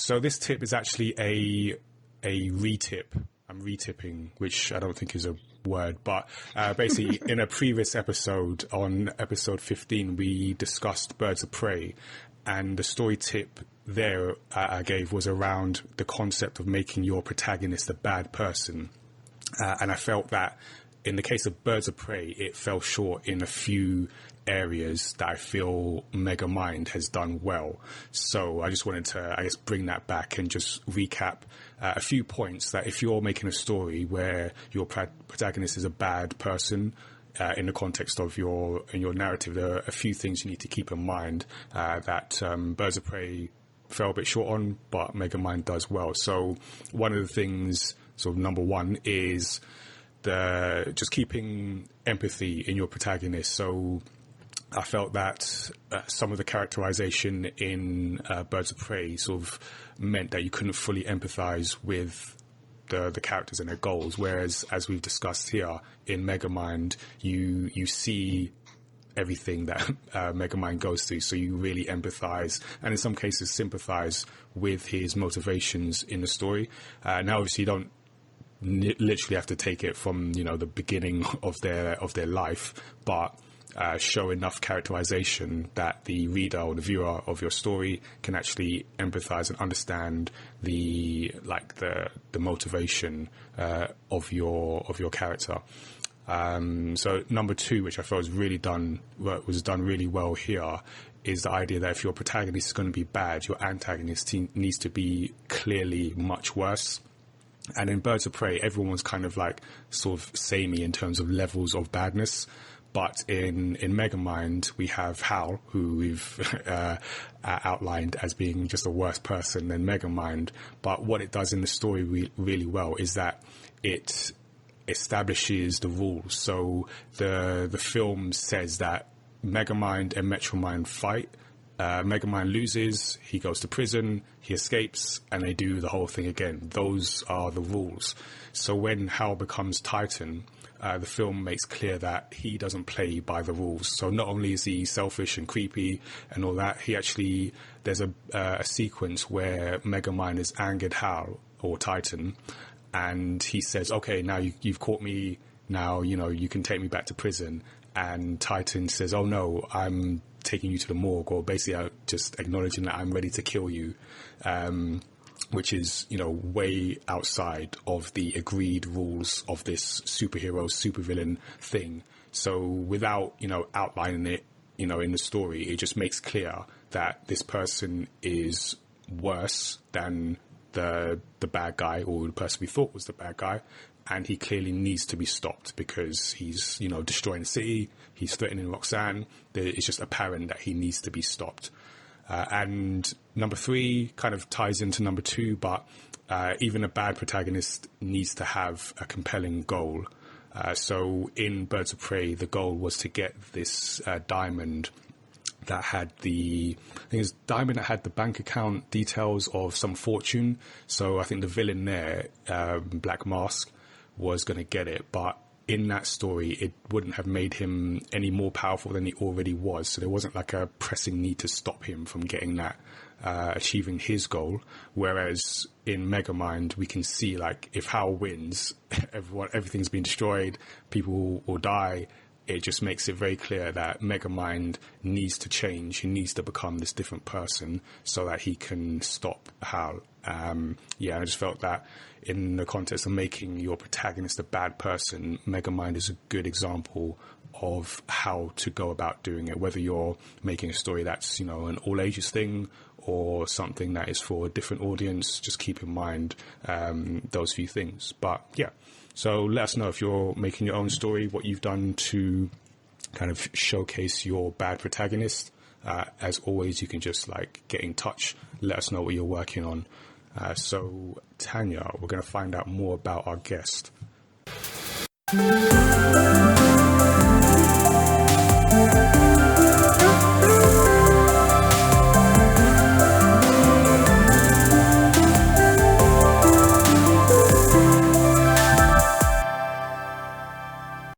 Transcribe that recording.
So this tip is actually a retip. I'm retipping, which I don't think is a word, but basically in a previous episode, on episode 15, we discussed Birds of Prey, and the story tip there I gave was around the concept of making your protagonist a bad person. And I felt that in the case of Birds of Prey, it fell short in a few areas that I feel Megamind has done well. So I just wanted to, I guess, bring that back and just recap a few points that if you're making a story where your protagonist is a bad person, in the context of your narrative, there are a few things you need to keep in mind that Birds of Prey fell a bit short on, but Megamind does well. So one of the things, so number one, is just keeping empathy in your protagonist. So I felt that some of the characterization in Birds of Prey sort of meant that you couldn't fully empathize with the characters and their goals, whereas as we've discussed here in Megamind, you see everything that Megamind goes through, so you really empathize and in some cases sympathize with his motivations in the story. Now obviously you don't literally have to take it from the beginning of their life, but show enough characterization that the reader or the viewer of your story can actually empathize and understand the motivation of your character. So number two, which I felt was done really well here, is the idea that if your protagonist is going to be bad, your antagonist needs to be clearly much worse. And in Birds of Prey, everyone's kind of like sort of samey in terms of levels of badness. But in Megamind, we have Hal, who we've outlined as being just a worse person than Megamind. But what it does in the story really well is that it establishes the rules. So the film says that Megamind and Metromind fight. Megamind loses, he goes to prison, he escapes, and they do the whole thing again. Those are the rules. So when Hal becomes Titan, the film makes clear that he doesn't play by the rules. So not only is he selfish and creepy and all that, there's a sequence where Megamind has angered Hal, or Titan, and he says, okay, now you've caught me, now, you can take me back to prison. And Titan says, oh no, I'm taking you to the morgue, or basically just acknowledging that I'm ready to kill you, which is, way outside of the agreed rules of this supervillain thing. So without, outlining it, in the story, it just makes clear that this person is worse than the bad guy, or the person we thought was the bad guy. And he clearly needs to be stopped because he's, destroying the city. He's threatening Roxanne. It's just apparent that he needs to be stopped. And number three kind of ties into number two, but even a bad protagonist needs to have a compelling goal. So in Birds of Prey, the goal was to get this diamond that had the bank account details of some fortune. So I think the villain there, Black Mask, was going to get it, but in that story it wouldn't have made him any more powerful than he already was, so there wasn't like a pressing need to stop him from getting that, achieving his goal. Whereas in Megamind we can see, like, if Hal wins, everything's been destroyed, people will die. It just makes it very clear that Megamind needs to change. He needs to become this different person so that he can stop Hal. I just felt that in the context of making your protagonist a bad person, Megamind is a good example of how to go about doing it, whether you're making a story that's, an all ages thing or something that is for a different audience. Just keep in mind those few things. But yeah, so let us know if you're making your own story, what you've done to kind of showcase your bad protagonist. As always, you can just get in touch, let us know what you're working on. So Tanya, we're going to find out more about our guest.